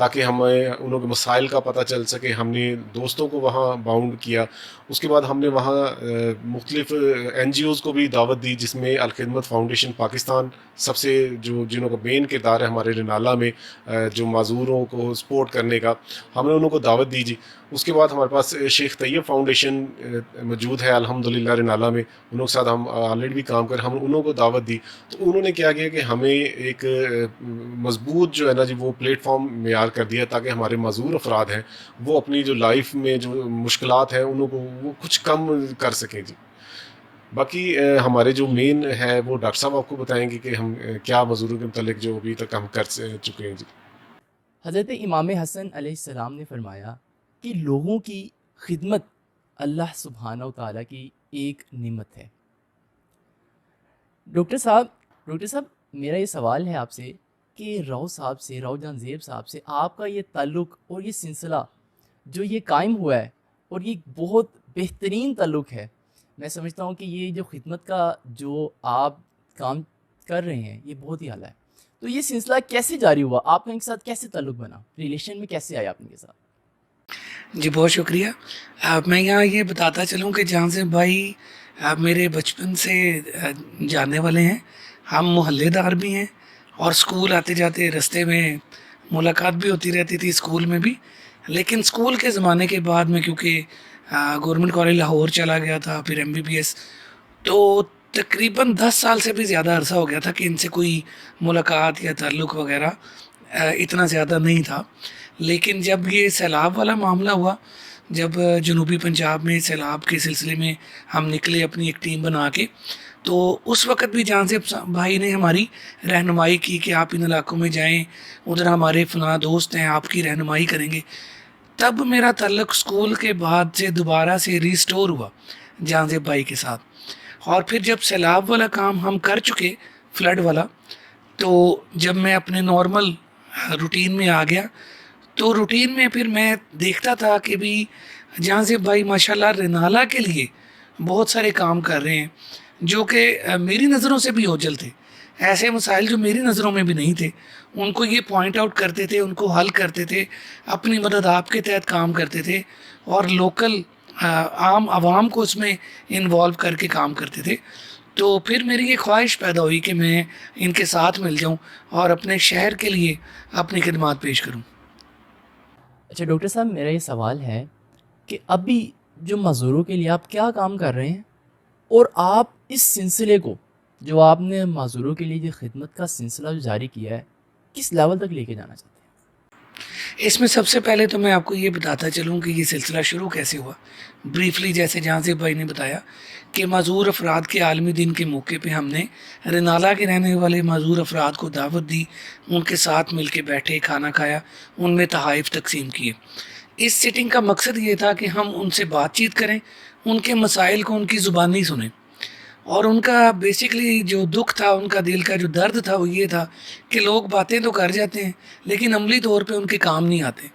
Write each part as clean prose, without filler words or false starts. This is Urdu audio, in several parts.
تاکہ ہمیں انہوں کے مسائل کا پتہ چل سکے. ہم نے دوستوں کو وہاں باؤنڈ کیا. اس کے بعد ہم نے وہاں مختلف NGOز کو بھی دعوت دی, جس میں الخدمت فاؤنڈیشن پاکستان سب سے جنہوں کا مین کردار ہے ہمارے رنالہ میں جو معذوروں کو سپورٹ کرنے کا, ہم نے انہوں کو دعوت دی جی. اس کے بعد ہمارے پاس شیخ طیب فاؤنڈیشن موجود ہے الحمدللہ رنالہ میں, انہوں کے ساتھ ہم آلریڈی بھی کام کر, ہم انہوں کو دعوت دی. تو انہوں نے کیا کیا کہ ہمیں ایک مضبوط جو ہے نا جی وہ پلیٹ فارم معیار کر دیا تاکہ ہمارے معذور افراد ہیں وہ اپنی جو لائف میں جو مشکلات ہیں انہوں کو وہ کچھ کم کر سکیں جی. باقی ہمارے جو مین ہے وہ ڈاکٹر صاحب آپ کو بتائیں گے کہ ہم کیا معذوروں کے متعلق جو ابھی تک ہم کر چکے ہیں جی. حضرت امام حسن علیہ السلام نے فرمایا کہ لوگوں کی خدمت اللہ سبحانہ و تعالیٰ کی ایک نعمت ہے. ڈاکٹر صاحب میرا یہ سوال ہے آپ سے کہ راؤ جان زیب صاحب سے آپ کا یہ تعلق اور یہ سلسلہ جو یہ قائم ہوا ہے اور یہ بہت بہترین تعلق ہے. میں سمجھتا ہوں کہ یہ جو خدمت کا جو آپ کام کر رہے ہیں یہ بہت ہی اعلیٰ ہے. تو یہ سلسلہ کیسے جاری ہوا, آپ کا ان کے ساتھ کیسے تعلق بنا, ریلیشن میں کیسے آیا آپ ان کے ساتھ؟ جی بہت شکریہ. میں یہاں یہ بتاتا چلوں کہ جہاں سے بھائی میرے بچپن سے جاننے والے ہیں, ہم محلے دار بھی ہیں اور اسکول آتے جاتے رستے میں ملاقات بھی ہوتی رہتی تھی اسکول میں بھی. لیکن اسکول کے زمانے کے بعد میں کیونکہ گورنمنٹ کالج لاہور چلا گیا تھا, پھر MBBS, تو تقریباً 10 سال سے بھی زیادہ عرصہ ہو گیا تھا کہ ان سے کوئی ملاقات یا تعلق وغیرہ اتنا زیادہ نہیں تھا. لیکن جب یہ سیلاب والا معاملہ ہوا, جب جنوبی پنجاب میں سیلاب کے سلسلے میں ہم نکلے اپنی ایک ٹیم بنا کے, تو اس وقت بھی جہاں سے بھائی نے ہماری رہنمائی کی کہ آپ ان علاقوں میں جائیں, ادھر ہمارے فلاں دوست ہیں آپ کی رہنمائی کریں گے. تب میرا تعلق اسکول کے بعد سے دوبارہ سے ریسٹور ہوا جہاں سے بھائی کے ساتھ. اور پھر جب سیلاب والا کام ہم کر چکے, فلڈ والا, تو جب میں اپنے نارمل روٹین میں آ گیا تو روٹین میں پھر میں دیکھتا تھا کہ بھی جہاں سے بھائی ماشاءاللہ رنالہ کے لیے بہت سارے کام کر رہے ہیں جو کہ میری نظروں سے بھی اوجھل تھے. ایسے مسائل جو میری نظروں میں بھی نہیں تھے ان کو یہ پوائنٹ آؤٹ کرتے تھے, ان کو حل کرتے تھے, اپنی مدد آپ کے تحت کام کرتے تھے اور لوکل عام عوام کو اس میں انوالو کر کے کام کرتے تھے. تو پھر میری یہ خواہش پیدا ہوئی کہ میں ان کے ساتھ مل جاؤں اور اپنے شہر کے لیے اپنی خدمات پیش کروں. اچھا ڈاکٹر صاحب, میرا یہ سوال ہے کہ ابھی جو معذوروں کے لیے آپ کیا کام کر رہے ہیں, اور آپ اس سلسلے کو جو آپ نے معذوروں کے لیے جو خدمت کا سلسلہ جو جاری کیا ہے کس لیول تک لے کے جانا چاہتے ہیں؟ اس میں سب سے پہلے تو میں آپ کو یہ بتاتا چلوں کہ یہ سلسلہ شروع کیسے ہوا. بریفلی جیسے جہاں سے بھائی نے بتایا کہ معذور افراد کے عالمی دن کے موقع پہ ہم نے رنالہ کے رہنے والے معذور افراد کو دعوت دی, ان کے ساتھ مل کے بیٹھے, کھانا کھایا, ان میں تحائف تقسیم کیے. اس سیٹنگ کا مقصد یہ تھا کہ ہم ان سے بات چیت کریں, ان کے مسائل کو ان کی زبانی سنیں, اور ان کا بیسکلی جو دکھ تھا, ان کا دل کا جو درد تھا وہ یہ تھا کہ لوگ باتیں تو کر جاتے ہیں لیکن عملی طور پہ ان کے کام نہیں آتے.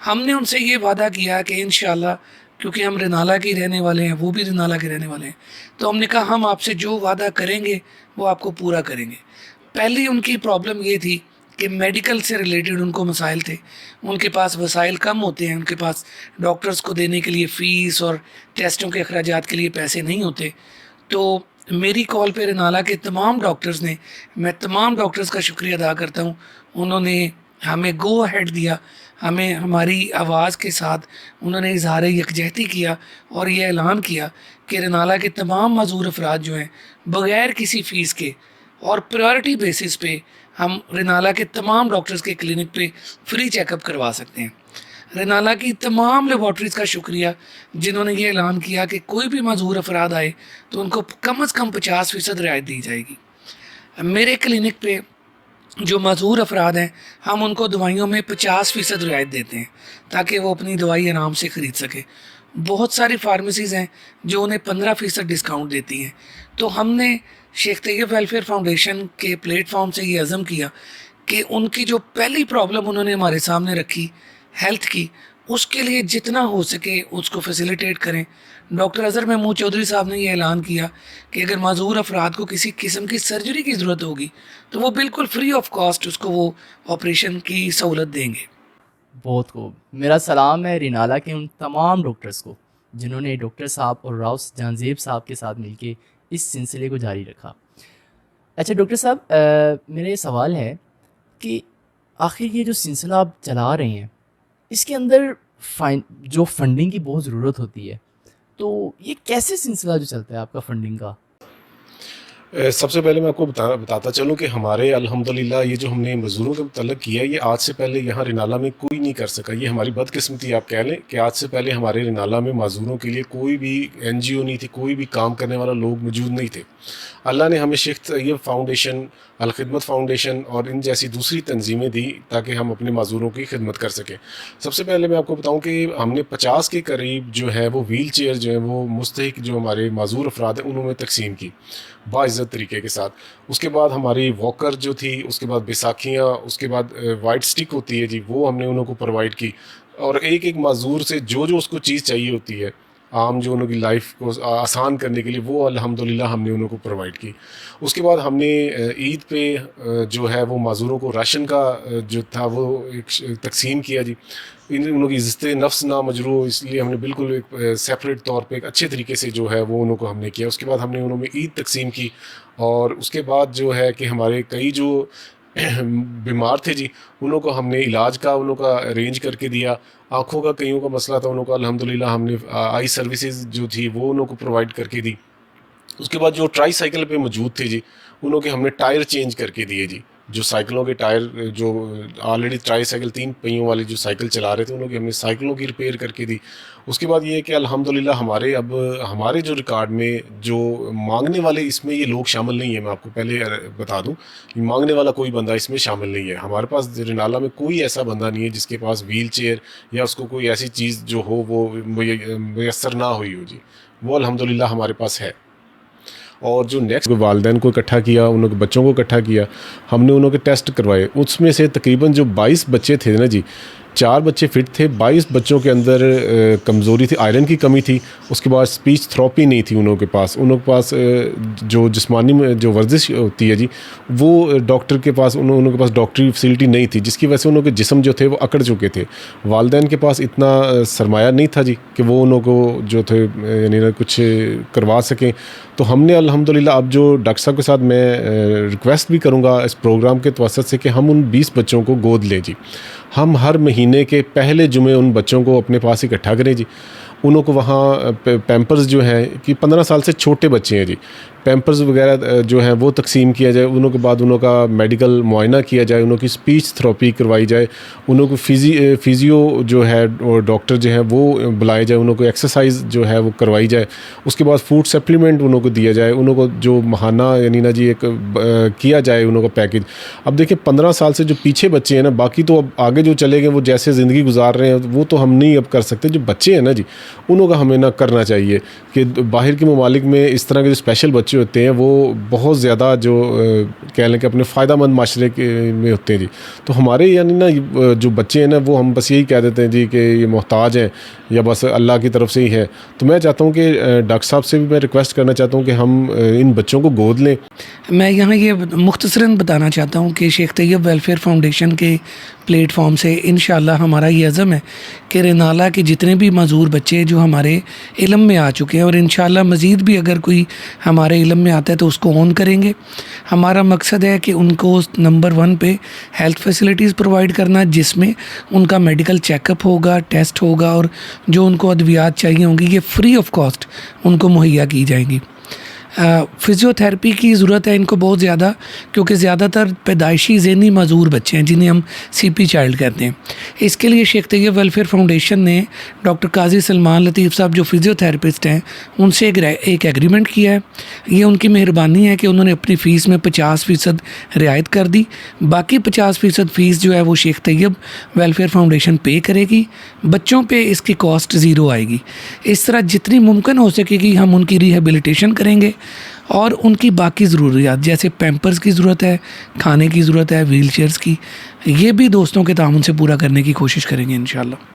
ہم نے ان سے یہ وعدہ کیا کہ انشاءاللہ, کیونکہ ہم رنالہ کے رہنے والے ہیں, وہ بھی رنالہ کے رہنے والے ہیں, تو ہم نے کہا ہم آپ سے جو وعدہ کریں گے وہ آپ کو پورا کریں گے. پہلی ان کی پرابلم یہ تھی کہ میڈیکل سے ریلیٹڈ ان کو مسائل تھے. ان کے پاس وسائل کم ہوتے ہیں, ان کے پاس ڈاکٹرز کو دینے کے لیے فیس اور ٹیسٹوں کے اخراجات کے لیے پیسے نہیں ہوتے. تو میری کال پہ رنالہ کے تمام ڈاکٹرز نے, میں تمام ڈاکٹرز کا شکریہ ادا کرتا ہوں, انہوں نے ہمیں گو ہیڈ دیا, ہمیں ہماری آواز کے ساتھ انہوں نے اظہار یکجہتی کیا اور یہ اعلان کیا کہ رنالہ کے تمام معذور افراد جو ہیں بغیر کسی فیس کے اور پرائورٹی بیسس پہ ہم رنالہ کے تمام ڈاکٹرز کے کلینک پہ فری چیک اپ کروا سکتے ہیں. رنالہ کی تمام لیبارٹریز کا شکریہ جنہوں نے یہ اعلان کیا کہ کوئی بھی معذور افراد آئے تو ان کو کم از کم 50% رعایت دی جائے گی. میرے کلینک پہ جو معذور افراد ہیں ہم ان کو دوائیوں میں 50% رعایت دیتے ہیں تاکہ وہ اپنی دوائی آرام سے خرید سکے. بہت ساری فارمیسیز ہیں جو انہیں 15% ڈسکاؤنٹ دیتی ہیں. تو ہم نے شیخ طیب ویلفیئر فاؤنڈیشن کے پلیٹ فارم سے یہ عزم کیا کہ ان کی جو پہلی پرابلم انہوں نے ہمارے سامنے رکھی ہیلتھ کی, اس کے لیے جتنا ہو سکے اس کو فیسیلیٹیٹ کریں. ڈاکٹر اظہر محمود چودھری صاحب نے یہ اعلان کیا کہ اگر معذور افراد کو کسی قسم کی سرجری کی ضرورت ہوگی تو وہ بالکل فری آف کاسٹ اس کو وہ آپریشن کی سہولت دیں گے. بہت خوب. میرا سلام ہے رینالا کے ان تمام ڈاکٹرز کو جنہوں نے ڈاکٹر صاحب اور راؤس جہانزیب صاحب کے ساتھ مل کے اس سلسلے کو جاری رکھا. اچھا ڈاکٹر صاحب، میرا یہ سوال ہے کہ آخر یہ جو سلسلہ آپ چلا رہے ہیں اس کے اندر جو فنڈنگ کی بہت ضرورت ہوتی ہے، تو یہ کیسے سلسلہ جو چلتا ہے آپ کا فنڈنگ کا؟ سب سے پہلے میں آپ کو بتاتا چلوں کہ ہمارے الحمدللہ یہ جو ہم نے مزدوروں کے متعلق کیا ہے، یہ آج سے پہلے یہاں رینالہ میں کوئی نہیں کر سکا. یہ ہماری بدقسمتی آپ کہہ لیں کہ آج سے پہلے ہمارے رینالہ میں معذوروں کے لیے کوئی بھی NGO نہیں تھی، کوئی بھی کام کرنے والا لوگ موجود نہیں تھے. اللہ نے ہمیں شیخ طیب فاؤنڈیشن، الخدمت فاؤنڈیشن اور ان جیسی دوسری تنظیمیں دی تاکہ ہم اپنے معذوروں کی خدمت کر سکیں. سب سے پہلے میں آپ کو بتاؤں کہ ہم نے 50 کے قریب جو ہے وہ ویل چیئر جو ہے وہ مستحق جو ہمارے معذور افراد ہیں انہوں میں تقسیم کی باعزت طریقے کے ساتھ. اس کے بعد ہماری واکر جو تھی، اس کے بعد بیساکھیاں، اس کے بعد وائٹ سٹک ہوتی ہے جی، وہ ہم نے انہوں کو پرووائڈ کی. اور ایک ایک معذور سے جو اس کو چیز چاہیے ہوتی ہے عام جو انہوں کی لائف کو آسان کرنے کے لیے، وہ الحمدللہ ہم نے انہوں کو پرووائڈ کی. اس کے بعد ہم نے عید پہ جو ہے وہ معذوروں کو راشن کا جو تھا وہ ایک تقسیم کیا جی. انہوں کی عزت نفس نہ مجروح، اس لیے ہم نے بالکل ایک سیپریٹ طور پہ ایک اچھے طریقے سے جو ہے وہ انہوں کو ہم نے کیا. اس کے بعد ہم نے انہوں میں عید تقسیم کی. اور اس کے بعد جو ہے کہ ہمارے کئی جو بیمار تھے جی، انہوں کو ہم نے علاج کا انہوں کا ارینج کر کے دیا. آنکھوں کا کئیوں کا مسئلہ تھا، انہوں کا الحمدللہ ہم نے آئی سروسز جو تھی وہ انہوں کو پرووائڈ کر کے دی. اس کے بعد جو ٹرائی سائیکل پہ موجود تھے جی، انہوں کے ہم نے ٹائر چینج کر کے دیے جی. جو سائیکلوں کے ٹائر جو آلریڈی ٹرائی سائیکل 3 پہیوں والی جو سائیکل چلا رہے تھے، انہوں کی ہم نے سائیکلوں کی ریپیئر کر کے دی. اس کے بعد یہ ہے کہ الحمدللہ ہمارے جو ریکارڈ میں جو مانگنے والے اس میں یہ لوگ شامل نہیں ہیں. میں آپ کو پہلے بتا دوں کہ مانگنے والا کوئی بندہ اس میں شامل نہیں ہے. ہمارے پاس رینالہ میں کوئی ایسا بندہ نہیں ہے جس کے پاس ویل چیئر یا اس کو کوئی ایسی چیز جو ہو وہ میسر نہ ہوئی ہو جی. وہ الحمدللہ ہمارے پاس ہے. اور جو نیکسٹ والدین کو اکٹھا کیا، انہوں کے بچوں کو اکٹھا کیا، ہم نے انہوں کے ٹیسٹ کروائے. اس میں سے تقریباً جو 22 بچے تھے نا جی، 4 بچے فٹ تھے، 22 بچوں کے اندر کمزوری تھی، آئرن کی کمی تھی. اس کے بعد اسپیچ تھراپی نہیں تھی انہوں کے پاس. انہوں کے پاس جو جسمانی جو ورزش ہوتی ہے جی، وہ ڈاکٹر کے پاس انہوں کے پاس ڈاکٹری فیسلٹی نہیں تھی، جس کی وجہ سے انہوں کے جسم جو تھے وہ اکڑ چکے تھے. والدین کے پاس اتنا سرمایہ نہیں تھا جی کہ وہ انہوں کو جو تھے یعنی کچھ کروا سکیں. تو ہم نے الحمدللہ اب جو ڈاکٹر صاحب کے ساتھ میں ریکویسٹ بھی کروں گا اس پروگرام کے توسط سے کہ ہم ان 20 بچوں کو گود لیں جی. ہم ہر مہینے کے پہلے جمعے ان بچوں کو اپنے پاس اکٹھا کریں جی. انہوں کو وہاں پیمپرز جو ہیں کہ 15 سال سے چھوٹے بچے ہیں جی، پیمپرز وغیرہ جو ہیں وہ تقسیم کیا جائے. انہوں کے بعد انہوں کا میڈیکل معائنہ کیا جائے، انہوں کی اسپیچ تھراپی کروائی جائے، انہوں کو فیزیو جو ہے اور ڈاکٹر جو ہیں وہ بلائے جائے، انہوں کو ایکسرسائز جو ہے وہ کروائی جائے. اس کے بعد فوڈ سپلیمنٹ انہوں کو دیا جائے، انہوں کو جو ماہانہ یعنی نا جی ایک کیا جائے انہوں کا پیکج. اب دیکھیں 15 سال سے جو پیچھے بچے ہیں نا، باقی تو اب آگے جو چلے گئے وہ جیسے زندگی گزار رہے ہیں وہ تو ہم نہیں اب کر سکتے. جو بچے ہیں نا جی، انہوں کا ہمیں نہ کرنا چاہیے کہ باہر کے ممالک میں اس طرح کے جو اسپیشل بچے ہوتے ہیں وہ بہت زیادہ جو کہہ لیں کہ اپنے فائدہ مند معاشرے میں ہوتے ہیں جی. تو ہمارے یعنی نا جو بچے ہیں نا وہ ہم بس یہی کہہ دیتے ہیں جی کہ یہ محتاج ہیں یا بس اللہ کی طرف سے ہی ہے. تو میں چاہتا ہوں کہ ڈاکٹر صاحب سے بھی میں ریکویسٹ کرنا چاہتا ہوں کہ ہم ان بچوں کو گود لیں. میں یہاں یہ مختصراً بتانا چاہتا ہوں کہ شیخ طیب ویلفیئر فاؤنڈیشن کے پلیٹ فارم سے انشاءاللہ ہمارا یہ عزم ہے کہ رینالہ کے جتنے بھی معذور بچے جو ہمارے علم میں آ چکے ہیں، اور انشاءاللہ مزید بھی اگر کوئی ہمارے علم میں آتا ہے تو اس کو آن کریں گے. ہمارا مقصد ہے کہ ان کو نمبر 1 پہ ہیلتھ فیسلٹیز پرووائڈ کرنا، جس میں ان کا میڈیکل چیک اپ ہوگا، ٹیسٹ ہوگا، اور جو ان کو ادویات چاہیے ہوں گی یہ فری آف کاسٹ ان کو مہیا کی جائیں گی. فزیو تھراپی کی ضرورت ہے ان کو بہت زیادہ، کیونکہ زیادہ تر پیدائشی ذہنی معذور بچے ہیں جنہیں ہم CP چائلڈ کہتے ہیں. اس کے لیے شیخ طیب ویلفیئر فاؤنڈیشن نے ڈاکٹر قاضی سلمان لطیف صاحب جو فزیو تھراپسٹ ہیں ان سے ایک ایگریمنٹ کیا ہے. یہ ان کی مہربانی ہے کہ انہوں نے اپنی فیس میں 50% رعایت کر دی. باقی 50% فیس جو ہے وہ شیخ طیب ویلفیئر فاؤنڈیشن پے کرے گی. بچوں پہ اس کی کاسٹ 0 آئے گی. اس طرح جتنی ممکن ہو سکے گی ہم ان کی ریہیبلیٹیشن کریں گے، اور ان کی باقی ضروریات جیسے پیمپرز کی ضرورت ہے، کھانے کی ضرورت ہے، ویل چیئرز کی، یہ بھی دوستوں کے تعاون سے پورا کرنے کی کوشش کریں گے انشاءاللہ.